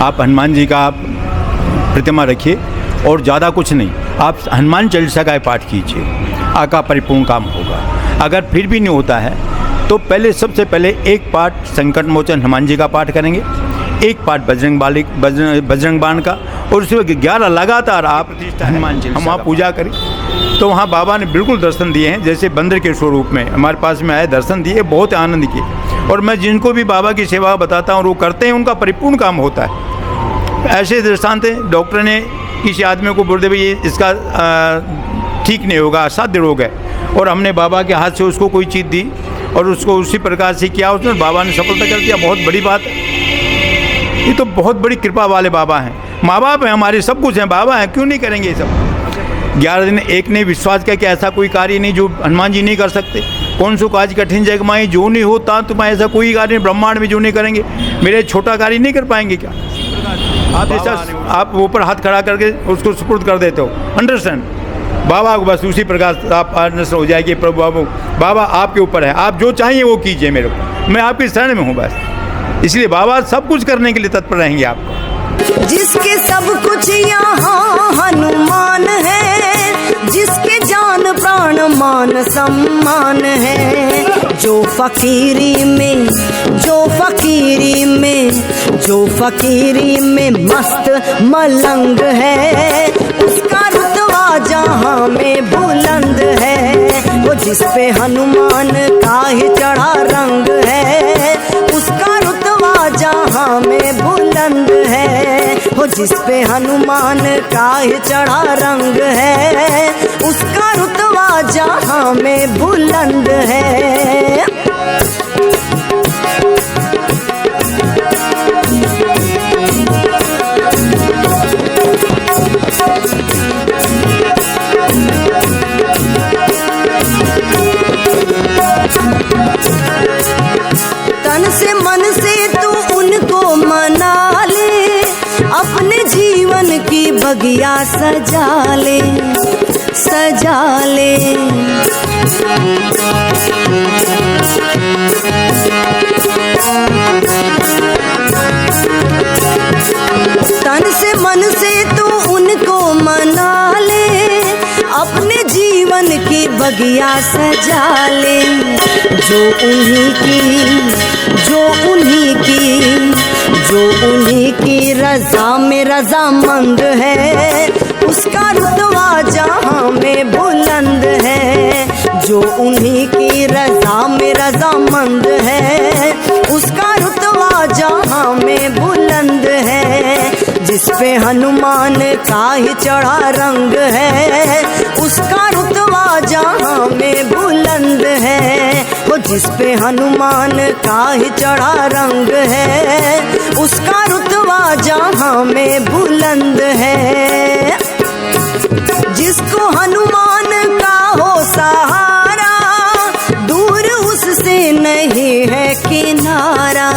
आप हनुमान जी का प्रतिमा रखिए और ज़्यादा कुछ नहीं, आप हनुमान चालीसा का पाठ कीजिए, आपका परिपूर्ण काम होगा। अगर फिर भी नहीं होता है तो सबसे पहले एक पाठ संकट मोचन हनुमान जी का पाठ करेंगे, एक पाठ बजरंग बाण का, और उसके 11 लगातार आप हनुमान जी हम वहाँ पूजा करें। तो वहाँ बाबा ने बिल्कुल दर्शन दिए हैं, जैसे बंदर के स्वरूप में हमारे पास में आए, दर्शन दिए, बहुत आनंद किए। और मैं जिनको भी बाबा की सेवा बताता हूँ और वो करते हैं, उनका परिपूर्ण काम होता है। ऐसे दृष्टांत हैं, डॉक्टर ने किसी आदमी को बोल दे भाई इसका ठीक नहीं होगा, असाध्य रोग है, और हमने बाबा के हाथ से उसको कोई चीज़ दी और उसको उसी प्रकार से किया, उसने बाबा ने सफलता कर दिया। बहुत बड़ी बात है, ये तो बहुत बड़ी कृपा वाले बाबा हैं। माँ बाप हैं हमारे, सब कुछ हैं, बाबा हैं, क्यों नहीं करेंगे ये सब। 11 दिन एक ने विश्वास किया कि ऐसा कोई कार्य नहीं जो हनुमान जी नहीं कर सकते। कौन सो काज कठिन जग माई जो नहीं होता तुम्हें, ऐसा कोई कार्य नहीं ब्रह्मांड में जो नहीं करेंगे। मेरे छोटा कार्य नहीं कर पाएंगे क्या? आप जैसा आप ऊपर हाथ खड़ा करके उसको सुपुर्द कर देते हो, अंडरस्टैंड। बाबा को बस उसी प्रकार आप अंडरस्टैंड हो जाएगी, प्रभु बाबा आपके ऊपर है, आप जो चाहिए वो कीजिए, मेरे को मैं आपकी शरण में हूँ बस। इसलिए बाबा सब कुछ करने के लिए तत्पर रहेंगे आपको। जिसके सब कुछ यहाँ हनुमान है, जिसके जान प्राण मान सम्मान है। जो फकीरी में मस्त मलंग है, उसका रुतबा जहाँ में बुलंद है। वो जिस पे हनुमान का ही चढ़ा रंग है, उसका रुतबा जहाँ में बुलंद है। वो जिस पे हनुमान का ही चढ़ा रंग है, उसका रुतबा जहाँ में बुलंद है। तन से मन से तू उनको मना ले, अपने जीवन की बगिया सजा ले। तन से मन से तू उनको मना ले, अपने जीवन की बगिया सजा ले। जो उन्हीं की रजा में रजामंद है, उसका रुतबा जहाँ में बुलंद है। जो उन्हीं की रजा में रजामंद है, उसका रुतबा जहाँ में बुलंद है। जिस पे हनुमान का ही चढ़ा रंग है, उसका रुतबा जहाँ में बुलंद है। वो जिस पे हनुमान का ही चढ़ा रंग है, उसका रुतबा जहाँ में बुलंद है। जिसको हनुमान का हो सहारा, दूर उससे नहीं है किनारा।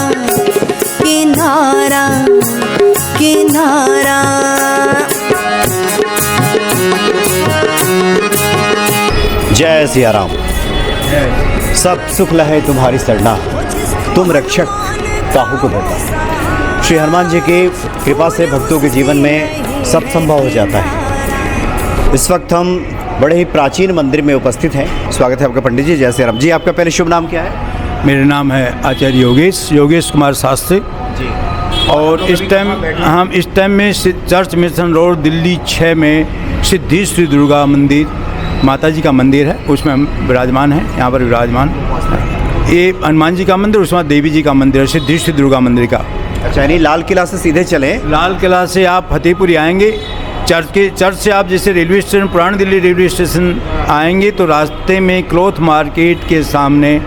जय सिया राम। सब सुख लहे तुम्हारी सरना, तुम रक्षक काहू को धरता। श्री हनुमान जी की कृपा से भक्तों के जीवन में सब संभव हो जाता है। इस वक्त हम बड़े ही प्राचीन मंदिर में उपस्थित हैं। स्वागत है आपका पंडित जी। जय सिया राम जी। आपका पहले शुभ नाम क्या है? मेरा नाम है आचार्य योगेश कुमार शास्त्री जी। और इस टाइम में चर्च मिशन रोड दिल्ली 6 में सिद्धेश्वरी दुर्गा मंदिर माता जी का मंदिर है, उसमें हम विराजमान हैं। यहाँ पर विराजमान ये हनुमान जी का मंदिर, उसमें देवी जी का मंदिर है, सिद्धेश्वरी दुर्गा मंदिर का। अच्छा, यानी लाल किला से सीधे चले? लाल किला से आप फतेहपुरी आएंगे, चर्च से आप जैसे रेलवे स्टेशन पुरानी दिल्ली रेलवे स्टेशन आएंगे तो रास्ते में क्लॉथ मार्केट के सामने,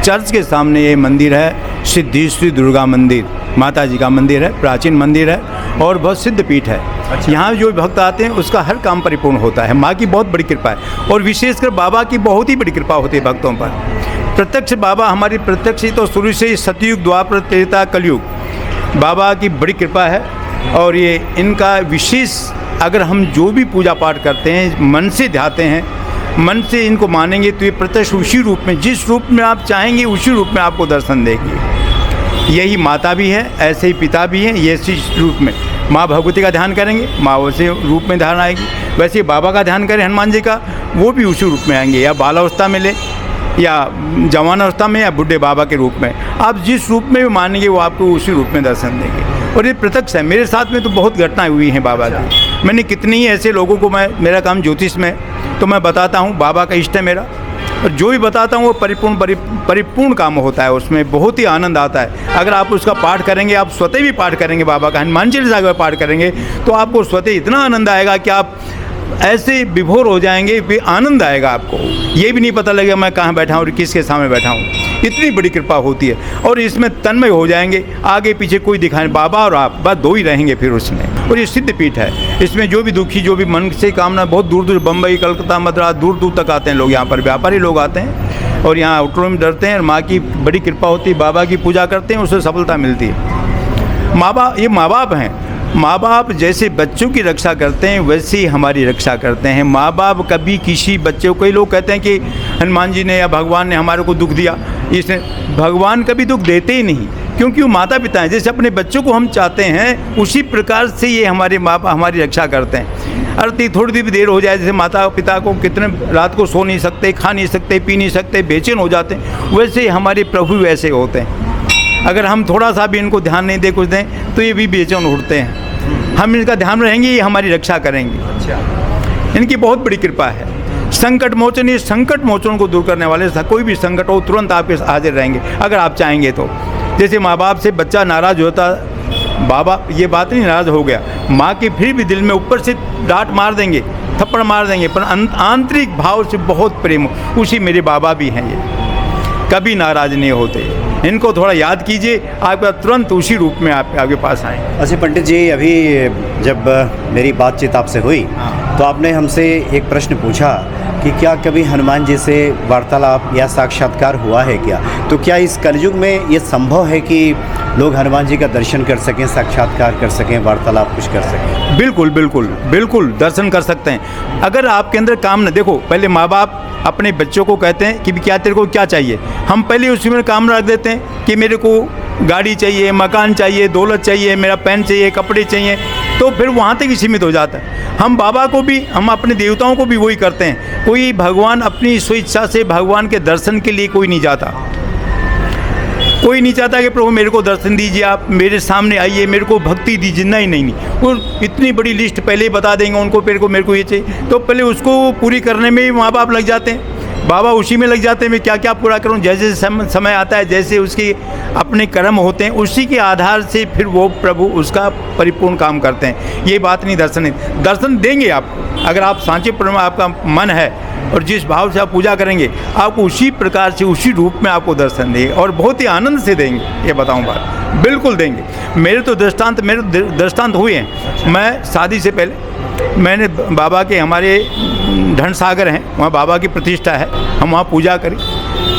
चर्च के सामने ये मंदिर है, सिद्धेश्वरी दुर्गा मंदिर माता जी का मंदिर है। प्राचीन मंदिर है और बहुत सिद्ध पीठ है। अच्छा। यहाँ जो भक्त आते हैं उसका हर काम परिपूर्ण होता है। माँ की बहुत बड़ी कृपा है और विशेषकर बाबा की बहुत ही बड़ी कृपा होती है भक्तों पर। प्रत्यक्ष बाबा हमारी प्रत्यक्ष ही तो शुरू से ही सतयुग द्वापर त्रेता कलयुग बाबा की बड़ी कृपा है। और ये इनका विशेष, अगर हम जो भी पूजा पाठ करते हैं मन से ध्याते हैं, मन से इनको मानेंगे तो ये प्रत्यक्ष उसी रूप में, जिस रूप में आप चाहेंगे उसी रूप में आपको दर्शन देंगे। यही माता भी है, ऐसे ही पिता भी हैं, ये इसी रूप में माँ भगवती का ध्यान करेंगे, माँ वैसे रूप में ध्यान आएगी। वैसे बाबा का ध्यान करें हनुमान जी का, वो भी उसी रूप में आएंगे, या बालावस्था में ले या जवान अवस्था में या बुढ़े बाबा के रूप में। आप जिस रूप में भी मानेंगे वो आपको उसी रूप में दर्शन देंगे। और ये प्रत्यक्ष है, मेरे साथ में तो बहुत घटनाएं हुई हैं बाबा की। मैंने कितनी ही ऐसे लोगों को, मेरा काम ज्योतिष में, तो मैं बताता हूँ, बाबा का इष्ट है मेरा, और जो भी बताता हूँ वो परिपूर्ण काम होता है, उसमें बहुत ही आनंद आता है। अगर आप उसका पाठ करेंगे, आप स्वतः भी पाठ करेंगे बाबा का, हनुमान चालीसा का पाठ करेंगे, तो आपको स्वतः इतना आनंद आएगा कि आप ऐसे विभोर हो जाएंगे, भी आनंद आएगा आपको, ये भी नहीं पता लगेगा मैं कहाँ बैठा हूँ और किसके सामने बैठा हूँ। इतनी बड़ी कृपा होती है, और इसमें तन्मय हो जाएंगे, आगे पीछे कोई दिखाई नहीं, बाबा और आप बस दो ही रहेंगे फिर उसमें। और ये सिद्ध पीठ है, इसमें जो भी दुखी, जो भी मन से कामना, बहुत दूर दूर, बम्बई, कलकत्ता, मद्रास, दूर दूर तक आते हैं लोग, यहाँ पर व्यापारी लोग आते हैं और यहाँ आउटडोर में डरते हैं, और माँ की बड़ी कृपा होती है, बाबा की पूजा करते हैं, उससे सफलता मिलती है। ये माँ बाप हैं, माँ बाप जैसे बच्चों की रक्षा करते हैं वैसे ही हमारी रक्षा करते हैं। माँ बाप कभी किसी बच्चे को, कई लोग कहते हैं कि हनुमान जी ने या भगवान ने हमारे को दुख दिया, इसने, भगवान कभी दुख देते ही नहीं, क्योंकि वो माता पिता हैं। जैसे अपने बच्चों को हम चाहते हैं, उसी प्रकार से ये हमारे माँ बाप हमारी रक्षा करते हैं। अरे थोड़ी भी देर हो जाए, जैसे माता पिता को कितने रात को सो नहीं सकते, खा नहीं सकते, पी नहीं सकते, बेचैन हो जाते हैं, वैसे ही हमारे प्रभु वैसे होते हैं। अगर हम थोड़ा सा भी इनको ध्यान नहीं दे, कुछ दें, तो ये भी बेचैन उठते हैं। हम इनका ध्यान रहेंगे, ये हमारी रक्षा करेंगे। इनकी बहुत बड़ी कृपा है। संकट मोचन, ये संकट मोचन को दूर करने वाले, कोई भी संकट हो तुरंत आपके हाजिर रहेंगे अगर आप चाहेंगे तो। जैसे माँ बाप से बच्चा नाराज़ होता, बाबा ये बात नहीं, नाराज़ हो गया, माँ के फिर भी दिल में ऊपर से डांट मार देंगे, थप्पड़ मार देंगे, पर आंतरिक भाव से बहुत प्रेम, उसी मेरे बाबा भी हैं, ये कभी नाराज़ नहीं होते। इनको थोड़ा याद कीजिए, आपका तुरंत उसी रूप में आपके पास आए। अच्छा पंडित जी, अभी जब मेरी बातचीत आपसे हुई तो आपने हमसे एक प्रश्न पूछा कि क्या कभी हनुमान जी से वार्तालाप या साक्षात्कार हुआ है क्या? तो क्या इस कलयुग में ये संभव है कि लोग हनुमान जी का दर्शन कर सकें, साक्षात्कार कर सकें, वार्तालाप कुछ कर सकें? बिल्कुल बिल्कुल बिल्कुल दर्शन कर सकते हैं। अगर आपके अंदर काम न, देखो पहले माँ बाप अपने बच्चों को कहते हैं कि क्या तेरे को क्या चाहिए, हम पहले उसी में काम रख देते हैं कि मेरे को गाड़ी चाहिए, मकान चाहिए, दौलत चाहिए, मेरा पेन चाहिए, कपड़े चाहिए, तो फिर वहाँ तक ही सीमित हो जाता है। हम बाबा को भी, हम अपने देवताओं को भी वही करते हैं। कोई भगवान अपनी स्वेच्छा से भगवान के दर्शन के लिए कोई नहीं जाता, कोई नहीं चाहता कि प्रभु मेरे को दर्शन दीजिए, आप मेरे सामने आइए, मेरे को भक्ति दीजिए, नहीं। वो इतनी बड़ी लिस्ट पहले ही बता देंगे उनको, मेरे को ये चाहिए, तो पहले उसको पूरी करने में ही माँ बाप लग जाते हैं, बाबा उसी में लग जाते हैं, मैं क्या क्या पूरा करूं। जैसे समय आता है, जैसे उसके अपने कर्म होते हैं, उसी के आधार से फिर वो प्रभु उसका परिपूर्ण काम करते हैं। ये बात नहीं, दर्शन देंगे आपको, अगर आप सांचे प्रेम आपका मन है और जिस भाव से आप पूजा करेंगे, आपको उसी प्रकार से उसी रूप में आपको दर्शन देंगे, और बहुत ही आनंद से देंगे। ये बताऊं बात, बिल्कुल देंगे। मेरे दृष्टांत हुए हैं। मैं शादी से पहले मैंने बाबा के, हमारे धन सागर हैं, वहाँ बाबा की प्रतिष्ठा है, हम वहाँ पूजा करी,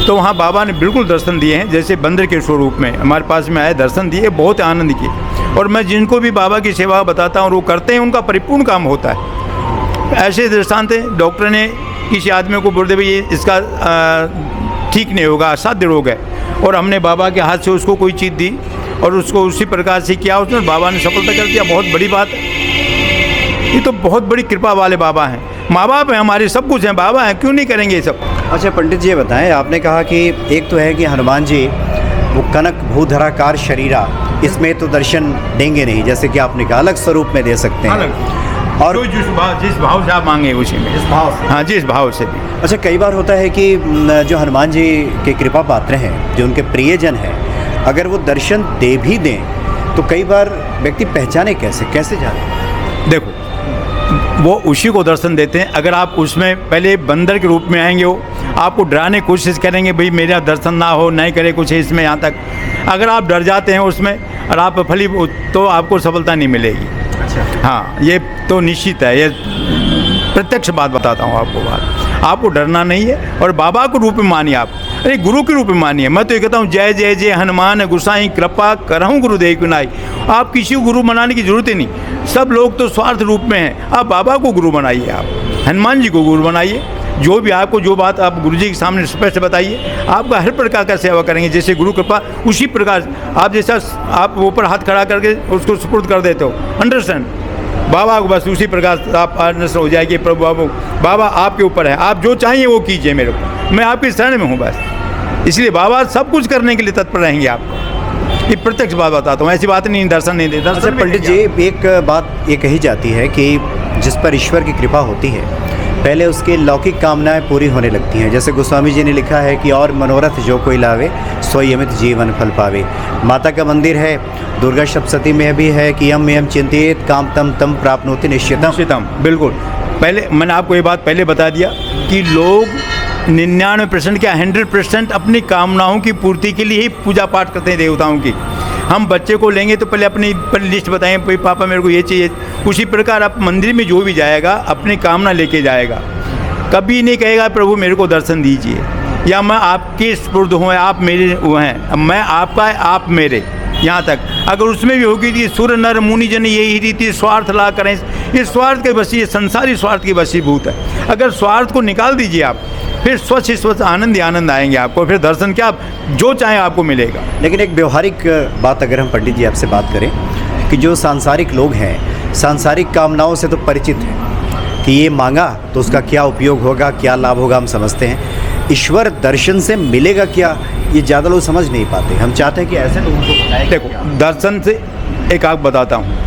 तो वहाँ बाबा ने बिल्कुल दर्शन दिए हैं, जैसे बंदर के स्वरूप में हमारे पास में आए, दर्शन दिए, बहुत आनंद किए। और मैं जिनको भी बाबा की सेवा बताता हूँ, वो करते हैं, उनका परिपूर्ण काम होता है। ऐसे दृष्टांत हैं, डॉक्टर ने किसी आदमी को बोल दे भाई इसका ठीक नहीं होगा, असाध्य रोग है, और हमने बाबा के हाथ से उसको कोई चीज़ दी और उसको उसी प्रकार से किया, उसने बाबा ने सफलता कर दिया। बहुत बड़ी बात है, ये तो बहुत बड़ी कृपा वाले बाबा हैं। माँ बाप हैं हमारे, सब कुछ हैं, बाबा हैं, क्यों नहीं करेंगे ये सब। अच्छा पंडित जी ये बताएं, आपने कहा कि एक तो है कि हनुमान जी वो कनक भूधराकार शरीरा, इसमें तो दर्शन देंगे नहीं, जैसे कि आपने कहा अलग स्वरूप में दे सकते हैं, और जिस भाव से आप मांगे उसी में, इस भाव से, हाँ जिस भाव से भी। अच्छा कई बार होता है कि जो हनुमान जी के कृपा पात्र हैं, जो उनके प्रियजन हैं, अगर वो दर्शन दे भी दें तो कई बार व्यक्ति पहचाने कैसे जाने? देखो वो उसी को दर्शन देते हैं। अगर आप उसमें पहले बंदर के रूप में आएंगे, हो आपको डराने की कोशिश करेंगे, भाई मेरा दर्शन ना हो, नहीं करे कुछ है इसमें, यहाँ तक अगर आप डर जाते हैं उसमें और आप फली, तो आपको सफलता नहीं मिलेगी। अच्छा, हाँ ये तो निश्चित है, ये प्रत्यक्ष बात बताता हूँ आपको। बात आपको डरना नहीं है, और बाबा को रूप में मानिए आप, अरे गुरु के रूप में मानिए। मैं तो ये कहता हूँ जय जय जय हनुमान गुसाई कृपा करहूँ गुरुदेव की नाई। आप किसी को गुरु बनाने की जरूरत ही नहीं, सब लोग तो स्वार्थ रूप में हैं। आप बाबा को गुरु बनाइए, आप हनुमान जी को गुरु बनाइए, जो भी आपको जो बात आप गुरुजी के सामने स्पष्ट बताइए, आपका हर प्रकार का सेवा करेंगे। जैसे गुरु कृपा उसी प्रकार आप जैसा आप ऊपर हाथ खड़ा करके उसको सुपुर्द कर देते हो, अंडरस्टैंड, बाबा को बस उसी प्रकार आप अंडरस्टैंड हो जाएगी। प्रभु बाबा आपके ऊपर है, आप जो चाहिए वो कीजिए मेरे को, मैं आपकी शरण में हूँ बस। इसलिए बाबा सब कुछ करने के लिए तत्पर रहेंगे आपको, ये प्रत्यक्ष बात बताता हूँ, ऐसी बात नहीं दर्शन नहीं देता। अच्छा पंडित जी, एक बात ये कही जाती है कि जिस पर ईश्वर की कृपा होती है पहले उसके लौकिक कामनाएं पूरी होने लगती हैं। जैसे गोस्वामी जी ने लिखा है कि और मनोरथ जो कोई लावे सोई अमित जीवन फल पावे। माता का मंदिर है, दुर्गा सप्तशती में भी है कि यम यम चिंतित काम तम तम प्राप्नोति निश्चितम। बिल्कुल, पहले मैंने आपको ये बात पहले बता दिया कि लोग 99% क्या 100% अपनी कामनाओं की पूर्ति के लिए ही पूजा पाठ करते हैं देवताओं की। हम बच्चे को लेंगे तो पहले अपनी लिस्ट बताएं, भाई पापा मेरे को ये चाहिए। उसी प्रकार आप मंदिर में जो भी जाएगा अपनी कामना लेके जाएगा, कभी नहीं कहेगा प्रभु मेरे को दर्शन दीजिए या मैं आपके स्पुर्द हूँ, आप मेरे वो हैं, मैं आपका आप मेरे, यहाँ तक। अगर उसमें भी होगी कि सुर नर मुनि जन यही रीति स्वार्थ ला करें, ये स्वार्थ के वशी, संसारी स्वार्थ की वशीभूत है। अगर स्वार्थ को निकाल दीजिए आप, फिर स्वच्छ आनंद ही आनंद आएंगे आपको, फिर दर्शन क्या आप जो चाहें आपको मिलेगा। लेकिन एक व्यवहारिक बात अगर हम पंडित जी आपसे बात करें कि जो सांसारिक लोग हैं सांसारिक कामनाओं से तो परिचित हैं कि ये मांगा तो उसका क्या उपयोग होगा, क्या लाभ होगा, हम समझते हैं। ईश्वर दर्शन से मिलेगा क्या, ये ज़्यादा लोग समझ नहीं पाते। हम चाहते हैं कि ऐसे लोगों को बताएं। देखो, दर्शन से एक आप बताता हूँ,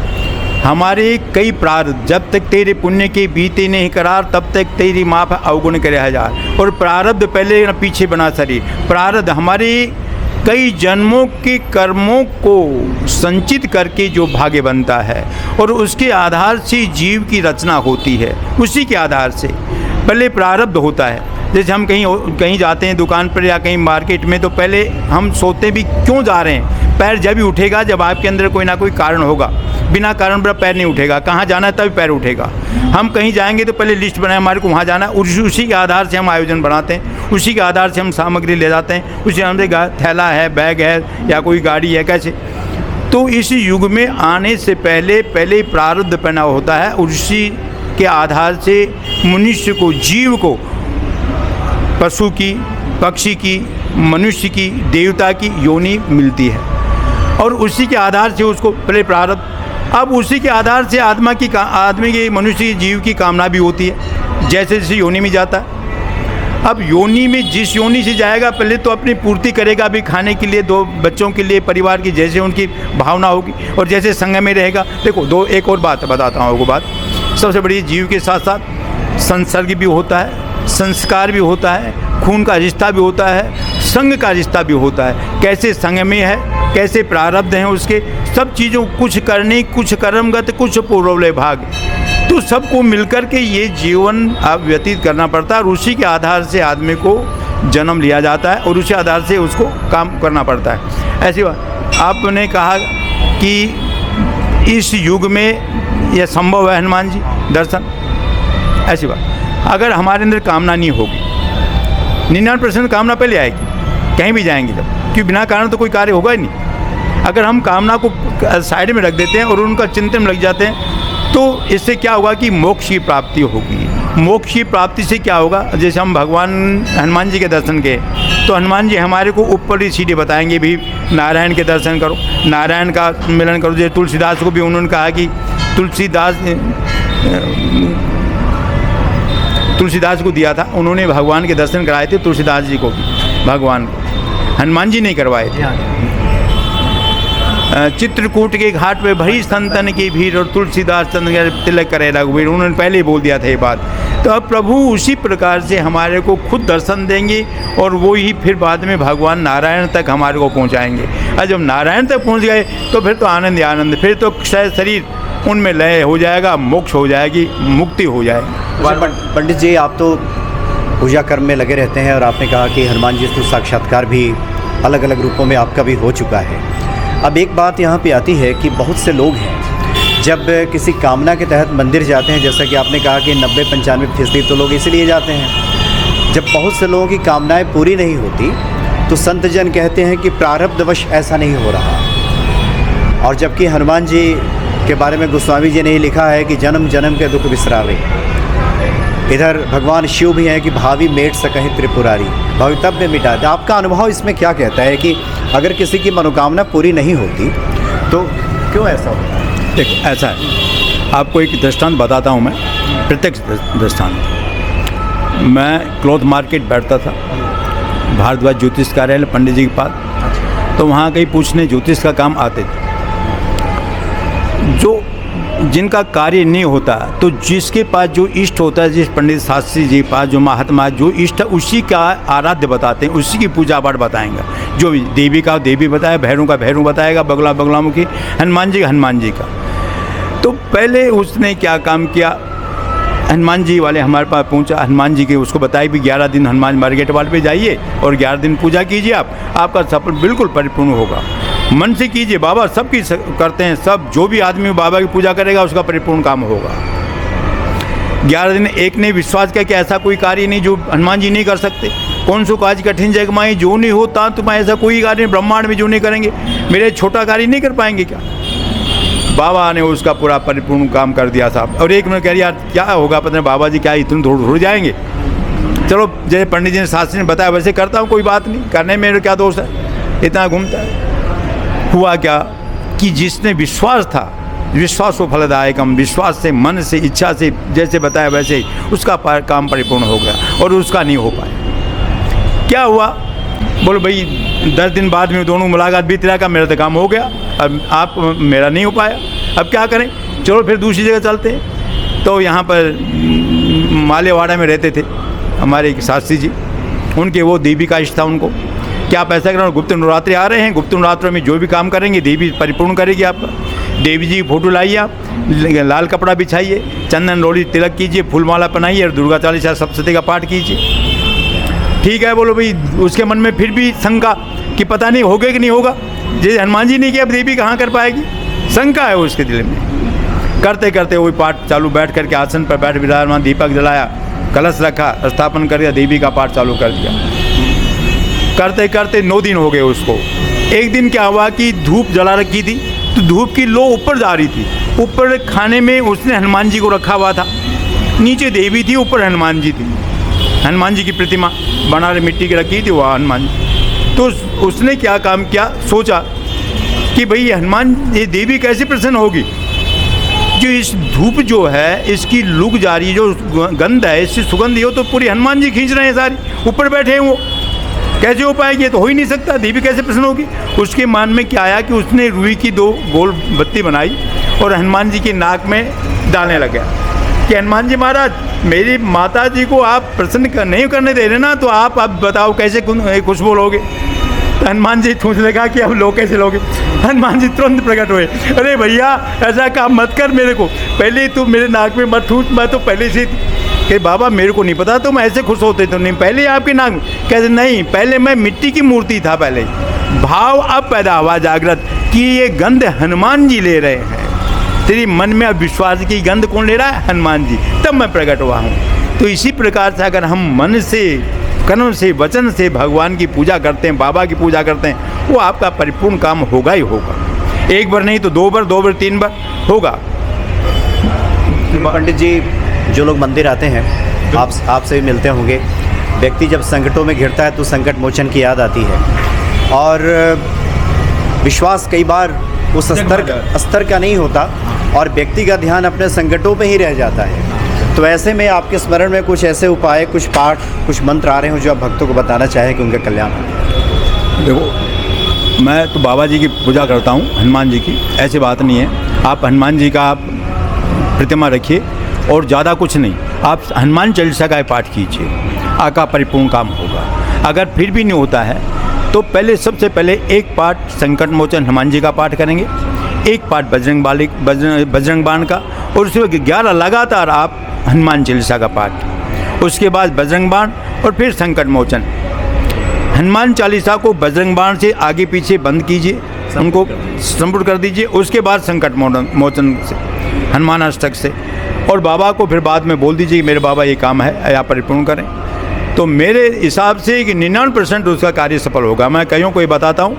हमारे कई प्रारब्ध, जब तक तेरे पुण्य के बीते नहीं करार तब तक तेरी माफ़ अवगुण करे हजार। और प्रारब्ध पहले न पीछे बना शरीर, प्रारब्ध हमारे कई जन्मों के कर्मों को संचित करके जो भाग्य बनता है और उसके आधार से जीव की रचना होती है। उसी के आधार से पहले प्रारब्ध होता है। जैसे हम कहीं जाते हैं दुकान पर या कहीं मार्केट में, तो पहले हम सोचते भी क्यों जा रहे हैं। पैर जब भी उठेगा जब आपके अंदर कोई ना कोई कारण होगा, बिना कारण पर पैर नहीं उठेगा। कहाँ जाना है तभी पैर उठेगा। हम कहीं जाएंगे तो पहले लिस्ट बनाए हमारे को वहाँ जाना है, उसी के आधार से हम आयोजन बनाते हैं, उसी के आधार से हम सामग्री ले जाते हैं, उसी हमसे थैला है, बैग है या कोई गाड़ी है, कैसे। तो इस युग में आने से पहले प्रारब्ध पहना होता है, उसी के आधार से मनुष्य को, जीव को पशु की, पक्षी की, मनुष्य की, देवता की योनि मिलती है और उसी के आधार से उसको पहले प्रारब्ध। अब उसी के आधार से आदमी की, मनुष्य जीव की कामना भी होती है, जैसे जैसे योनि में जाता है। अब योनि में जिस योनि से जाएगा पहले तो अपनी पूर्ति करेगा भी, खाने के लिए, दो बच्चों के लिए, परिवार की जैसे उनकी भावना होगी और जैसे संग में रहेगा। देखो एक और बात बताता हूँ, वो बात सबसे बड़ी, जीव के साथ साथ संसर्ग भी होता है, संस्कार भी होता है, खून का रिश्ता भी होता है, संग का रिश्ता भी होता है। कैसे संग में है, कैसे प्रारब्ध हैं उसके, सब चीज़ों कुछ करने, कुछ कर्मगत, कुछ पूर्वलय भाग, तो सबको मिलकर के ये जीवन आप व्यतीत करना पड़ता है और उसी के आधार से आदमी को जन्म लिया जाता है और उसी आधार से उसको काम करना पड़ता है। ऐसी बात आपने कहा कि इस युग में यह संभव है हनुमान जी दर्शन, ऐसी बात। अगर हमारे अंदर कामना नहीं होगी, 99% कामना पहले आएगी कहीं भी जाएंगे जब, क्योंकि बिना कारण तो कोई कार्य होगा ही नहीं। अगर हम कामना को साइड में रख देते हैं और उनका चिंतन में लग जाते हैं तो इससे क्या होगा कि मोक्ष की प्राप्ति होगी। मोक्ष की प्राप्ति से क्या होगा, जैसे हम भगवान हनुमान जी के दर्शन किए तो हनुमान जी हमारे को ऊपर ही सीधे बताएंगे भी नारायण के दर्शन करो, नारायण का मिलन करो। जैसे तुलसीदास को भी उन्होंने कहा कि तुलसीदास को दिया था, उन्होंने भगवान के दर्शन कराए थे तुलसीदास जी को भी, भगवान को हनुमान जी नहीं करवाए थे। चित्रकूट के घाट पे भरी संतन की भीड़ और तुलसीदास चंद्र तिलक करे रघुवीर, उन्होंने पहले ही बोल दिया था ये बात। तो अब प्रभु उसी प्रकार से हमारे को खुद दर्शन देंगे और वो ही फिर बाद में भगवान नारायण तक हमारे को पहुंचाएंगे। और जब नारायण तक पहुंच गए तो फिर तो आनंद ही आनंद, फिर तो क्षय शरीर उनमें लय हो जाएगा, मोक्ष हो जाएगी, मुक्ति हो जाएगी। पंडित जी, आप तो पूजा कर्म में लगे रहते हैं और आपने कहा कि हनुमान जी तो साक्षात्कार भी अलग अलग रूपों में आपका भी हो चुका है। अब एक बात यहाँ पे आती है कि बहुत से लोग हैं जब किसी कामना के तहत मंदिर जाते हैं, जैसा कि आपने कहा कि 90-95% तो लोग इसलिए जाते हैं। जब बहुत से लोगों की कामनाएं पूरी नहीं होती तो संत जन कहते हैं कि प्रारब्धवश ऐसा नहीं हो रहा। और जबकि हनुमान जी के बारे में गोस्वामी जी ने लिखा है कि जन्म जन्म के दुख बिसरावे, इधर भगवान शिव भी हैं कि भावी मेट सकहि त्रिपुरारी, भवितव्य मिटा दे। आपका अनुभव इसमें क्या कहता है कि अगर किसी की मनोकामना पूरी नहीं होती तो क्यों ऐसा होता है? देखो ऐसा है, आपको एक दृष्टांत बताता हूँ मैं, प्रत्यक्ष दृष्टांत। मैं क्लॉथ मार्केट बैठता था, भारद्वाज ज्योतिष कार्यालय पंडित जी के पास, तो वहाँ कहीं पूछने ज्योतिष का काम आते थे। जो जिनका कार्य नहीं होता तो जिसके पास जो इष्ट होता है, जिस पंडित शास्त्री जी के पास जो महात्मा जो इष्ट है उसी का आराध्य बताते हैं, उसी की पूजा पाठ बताएंगे। जो देवी का देवी बताया, भैरू का भैरू बताएगा, बगला बगलामुखी, हनुमान जी हनुमान जी का। तो पहले उसने क्या काम किया, हनुमान जी वाले हमारे पास पहुंचा, हनुमान जी के उसको बताया भी 11 दिन हनुमान मार्केट वाले पे जाइए और 11 दिन पूजा कीजिए, आपका सफल बिल्कुल परिपूर्ण होगा। मन से कीजिए, बाबा सबकी करते हैं, सब जो भी आदमी बाबा की पूजा करेगा उसका परिपूर्ण काम होगा। 11 दिन एक ने विश्वास किया कि ऐसा कोई कार्य नहीं जो हनुमान जी नहीं कर सकते। कौन सो काज कठिन जग माई जो नहीं होता तुम, ऐसा कोई कार्य ब्रह्मांड में जो नहीं करेंगे, मेरे छोटा कार्य नहीं कर पाएंगे क्या? बाबा ने उसका पूरा परिपूर्ण काम कर दिया साहब। और एक मिनट कह रही यार क्या होगा पता नहीं, बाबा जी क्या इतने थोड़ जाएंगे, चलो जैसे पंडित जी ने शास्त्री ने बताया वैसे करता हूँ, कोई बात नहीं, करने में क्या दोष है, इतना घूमता है। हुआ क्या कि जिसने विश्वास था, विश्वास को फलदायकम, विश्वास से मन से इच्छा से जैसे बताया वैसे ही उसका काम परिपूर्ण हो गया और उसका नहीं हो पाया। क्या हुआ, बोलो भाई 10 दिन बाद में दोनों मुलाकात बीत रहा का, मेरा तो काम हो गया, अब आप मेरा नहीं हो पाया, अब क्या करें, चलो फिर दूसरी जगह चलते हैं। तो यहाँ पर मालेवाड़ा में रहते थे हमारे एक शास्त्री जी, उनके वो देवी का इष्ट था उनको, क्या आप ऐसा करें, गुप्त नवरात्रि आ रहे हैं, गुप्त नवरात्रों में जो भी काम करेंगे देवी परिपूर्ण करेगी आपका। देवी जी की फोटो लाइए, आप लाल कपड़ा बिछाइए, चंदन रोली तिलक कीजिए, फूलमाला पहनाइए और दुर्गा चालीसा सप्तशती का पाठ कीजिए। ठीक है, बोलो भाई, उसके मन में फिर भी शंका कि पता नहीं होगा कि नहीं होगा, जैसे हनुमान जी नहीं किया अब देवी कहाँ कर पाएगी, शंका है उसके दिल में। करते करते वही पाठ चालू, बैठ करके आसन पर बैठ विराजमान, दीपक जलाया, कलश रखा, स्थापन कर दिया, देवी का पाठ चालू कर दिया। करते करते 9 दिन हो गए उसको। एक दिन क्या हुआ कि धूप जला रखी थी, तो धूप की लो ऊपर जा रही थी, ऊपर खाने में उसने हनुमान जी को रखा हुआ था, नीचे देवी थी, ऊपर हनुमान जी थी, हनुमान जी की प्रतिमा बना रहे मिट्टी की रखी थी वह हनुमान जी। तो उसने क्या काम किया, सोचा कि भाई हनुमान ये देवी कैसे प्रसन्न होगी, जो इस धूप जो है इसकी लुक जा रही है, जो गंध है इससे सुगंध हो तो पूरी हनुमान जी खींच रहे हैं, सारी ऊपर बैठे हैं, वो कैसे हो पाएगी, ये तो हो ही नहीं सकता, देवी कैसे प्रसन्न होगी। उसके मन में क्या आया कि उसने रुई की 2 गोल बत्ती बनाई और हनुमान जी के नाक में डालने लगा कि हनुमान जी महाराज मेरी माता जी को आप प्रसन्न नहीं करने दे रहे ना, तो आप अब बताओ कैसे खुश बोलोगे। तो हनुमान जी सोच लगा कि अब लोग कैसे लोगे। हनुमान जी तुरंत प्रकट हुए, अरे भैया ऐसा काम मत कर, मेरे को पहले तू मेरे नाक में मत ठूस, मैं तो पहले से कि बाबा मेरे को नहीं पता तुम ऐसे खुश होते तो नहीं, पहले आपके नाक में, कहते नहीं पहले मैं मिट्टी की मूर्ति था, पहले भाव अब पैदा हुआ जागृत कि ये गंध हनुमान जी ले रहे हैं, तेरी मन में अब विश्वास की गंध कौन ले रहा है, हनुमान जी, तब मैं प्रकट हुआ हूँ। तो इसी प्रकार से अगर हम मन से, कर्म से, वचन से भगवान की पूजा करते हैं, बाबा की पूजा करते हैं, वो आपका परिपूर्ण काम होगा ही होगा। एक बार नहीं तो 2 बार, 2 बार 3 बार होगा। पंडित जी, जो लोग मंदिर आते हैं आपसे भी मिलते होंगे, व्यक्ति जब संकटों में घिरता है तो संकट मोचन की याद आती है और विश्वास कई बार उस स्तर का नहीं होता और व्यक्ति का ध्यान अपने संकटों पे ही रह जाता है। तो ऐसे में आपके स्मरण में कुछ ऐसे उपाय, कुछ पाठ, कुछ मंत्र आ रहे हो जो आप भक्तों को बताना चाहें कि उनका कल्याण हो? देखो मैं तो बाबा जी की पूजा करता हूँ, हनुमान जी की, ऐसी बात नहीं है। आप हनुमान जी का आप प्रतिमा रखिए और ज़्यादा कुछ नहीं, आप हनुमान चालीसा का पाठ कीजिए, आपका परिपूर्ण काम होगा। अगर फिर भी नहीं होता है तो पहले सबसे पहले एक पाठ संकट मोचन हनुमान जी का पाठ करेंगे, एक पाठ बजरंग बाण का, और उसके बाद 11 लगातार आप हनुमान चालीसा का पाठ, उसके बाद बजरंग बाण और फिर संकट मोचन। हनुमान चालीसा को बजरंग बाण से आगे पीछे बंद कीजिए, उनको संपूर्ण कर दीजिए, उसके बाद संकट मोचन से हनुमान अष्टक से, और बाबा को फिर बाद में बोल दीजिए कि मेरे बाबा ये काम है, आप परिपूर्ण करें। तो मेरे हिसाब से कि 99% उसका कार्य सफल होगा। मैं कईयों को ये बताता हूँ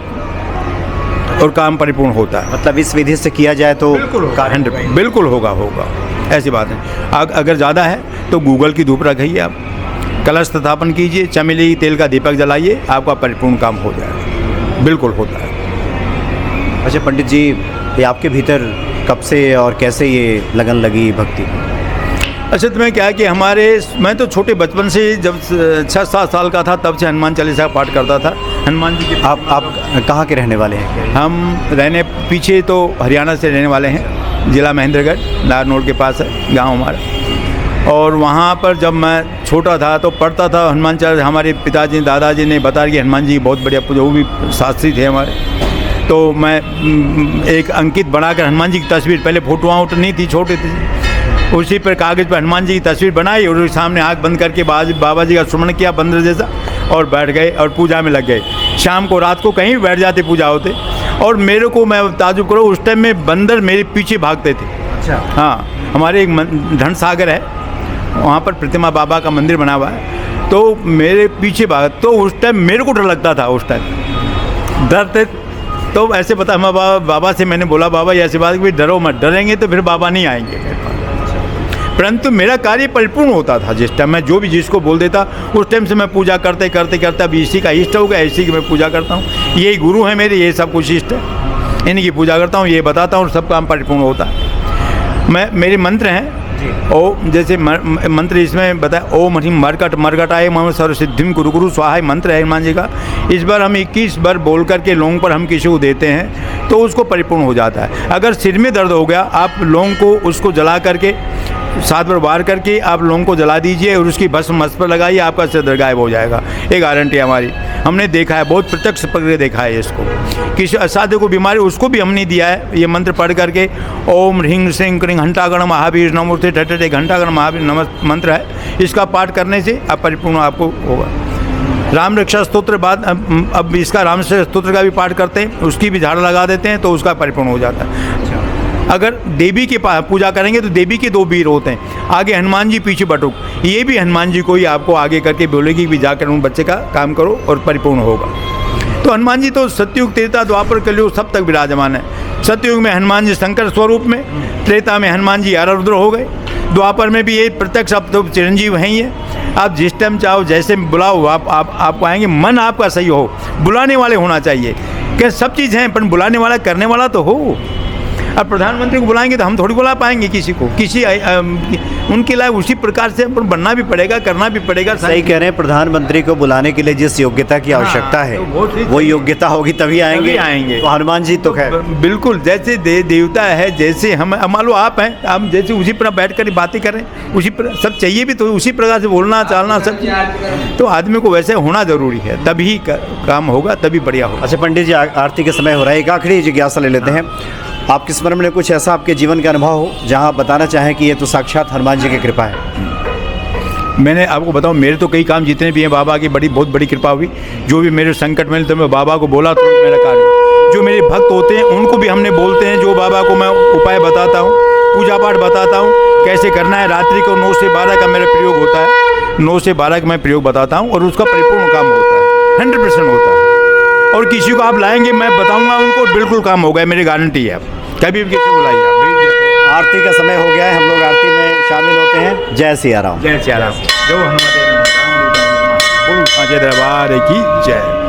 और काम परिपूर्ण होता है। मतलब इस विधि से किया जाए तो बिल्कुल होगा, ऐसी बात है। अगर ज़्यादा है तो गूगल की धूप रखिए, आप कलश स्थापन कीजिए, चमेली तेल का दीपक जलाइए, आपका परिपूर्ण काम हो जाएगा, बिल्कुल होता है। अच्छा पंडित जी, ये आपके भीतर कब से और कैसे ये लगन लगी भक्ति? असल में क्या है कि मैं तो छोटे बचपन से, जब 6-7 साल का था तब से हनुमान चालीसा का पाठ करता था। हनुमान जी की आप कहाँ के रहने वाले हैं? हम पीछे तो हरियाणा से रहने वाले हैं, ज़िला महेंद्रगढ़, नारनौल के पास है गांव हमारा। और वहाँ पर जब मैं छोटा था तो पढ़ता था हनुमान चालीसा। हमारे पिताजी दादाजी ने बताया कि हनुमान जी बहुत बढ़िया पूजा, वो भी शास्त्री थे हमारे। तो मैं एक अंकित बनाकर हनुमान जी की तस्वीर, पहले फोटोआँ उठ नहीं थी, छोटे थे, उसी पर कागज़ पर हनुमान जी की तस्वीर बनाई और उसके सामने आँख बंद करके बाबा जी का सुमन किया बंदर जैसा, और बैठ गए और पूजा में लग गए। शाम को रात को कहीं भी बैठ जाते पूजा होते, और मेरे को, मैं ताजुब करो, उस टाइम में बंदर मेरे पीछे भागते थे। अच्छा। हाँ, हमारे एक धन सागर है, वहाँ पर प्रतिमा बाबा का मंदिर बना हुआ है, तो मेरे पीछे भाग, तो उस टाइम मेरे को डर लगता था। उस टाइम डरते तो ऐसे पता, मैं बाबा से मैंने बोला, बाबा ये ऐसी बात कि डरो मत, डरेंगे तो फिर बाबा नहीं आएंगे मेरे पास। परंतु मेरा कार्य परिपूर्ण होता था जिस टाइम, मैं जो भी जिसको बोल देता उस टाइम से मैं पूजा करते करते करते, अब इसी का इष्ट हो गया, इसी की मैं पूजा करता हूँ। यही गुरु है मेरे, ये सब कुछ इष्ट है, इन्हीं की पूजा करता हूँ, ये बताता हूँ, सब काम परिपूर्ण होता है। मेरे मंत्र हैं, ओ जैसे मंत्र इसमें बताया, ओम ह्रीं मरकटाय मम सर्वसिद्धिं कुरु कुरु स्वाहा मंत्र है हनुमान जी का। इस बार हम 21 बार बोल करके लौंग पर हम किसी को देते हैं तो उसको परिपूर्ण हो जाता है। अगर सिर में दर्द हो गया, आप लौंग को उसको जला करके 7 बार वार करके आप लौंग को जला दीजिए और उसकी भस्म मस्त पर लगाइए, आपका सिर दर्द गायब हो जाएगा। ये गारंटी हमारी, हमने देखा है, बहुत प्रत्यक्ष प्रक्रिया देखा है इसको। किसी असाध्य को बीमारी, उसको भी हमने दिया है ये मंत्र पढ़ करके। ओम ह्रीं श्रीं क्रीं घंटागण महावीर नमोस्ते ठठे घंटागण महावीर नमः मंत्र है, इसका पाठ करने से आप परिपूर्ण आपको होगा। राम रक्षा स्तोत्र बाद अब इसका राम रक्षा स्तोत्र का भी पाठ करते हैं, उसकी भी झाड़ लगा देते हैं तो उसका परिपूर्ण हो जाता है। अगर देवी की पूजा करेंगे तो देवी के 2 वीर होते हैं, आगे हनुमान जी पीछे बटुक, ये भी हनुमान जी को ही आपको आगे करके बोलेगी भी जाकर उन बच्चे का काम करो और परिपूर्ण होगा। तो हनुमान जी तो सतयुग, त्रेता, द्वापर, कलयुग सब तक विराजमान है। सतयुग में हनुमान जी शंकर स्वरूप में, त्रेता में हनुमान जी रुद्र हो गए, द्वापर में भी ये प्रत्यक्ष, अब तो चिरंजीव हैं ही है। आप जिस टाइम चाहो जैसे बुलाओ आपको आएंगे, मन आपका सही हो, बुलाने वाले होना चाहिए। क्या सब चीज़ हैं पर बुलाने वाला, करने वाला तो हो। अब प्रधानमंत्री को बुलाएंगे तो हम थोड़ी बुला पाएंगे किसी को, उनके लायक उसी प्रकार से बनना भी पड़ेगा, करना भी पड़ेगा। सही कह रहे हैं, प्रधानमंत्री को बुलाने के लिए जिस योग्यता की आवश्यकता है वो योग्यता होगी तभी आएंगे। तो हनुमान जी तो खैर बिल्कुल, जैसे देवता है, जैसे हम मान लो आप हैं, हम जैसे उसी पर बैठ कर बातें करें, उसी पर सब चाहिए भी तो उसी प्रकार से बोलना चालना सब, तो आदमी को वैसे होना जरूरी है, तभी काम होगा, तभी बढ़िया होगा। अच्छा पंडित जी, आरती के समय हो रहा है, एक आखिरी जिज्ञासा ले लेते हैं। आपके स्मरण में कुछ ऐसा आपके जीवन का अनुभव हो जहां आप बताना चाहें कि ये तो साक्षात हनुमान जी की कृपा है? मैंने आपको बताऊं, मेरे तो कई काम जितने भी हैं बाबा की बहुत बड़ी कृपा हुई। जो भी मेरे संकट में तो मैं बाबा को बोला तो मेरा कार्य, जो मेरे भक्त होते हैं उनको भी हमने बोलते हैं, जो बाबा को मैं उपाय बताता हूँ, पूजा पाठ बताता हूँ कैसे करना है। रात्रि को 9 से 12 का मेरा प्रयोग होता है, 9 से 12 का मैं प्रयोग बताता हूँ और उसका परिपूर्ण काम होता है, 100% होता है। और किसी को आप लाएंगे, मैं बताऊंगा उनको, बिल्कुल काम होगा, मेरी गारंटी है। कभी भी किसी को लाइए आप। आरती का समय हो गया है, हम लोग आरती में शामिल होते हैं। जय सिया राम। जय सिया राम। जो हनुमान दरबार की जय।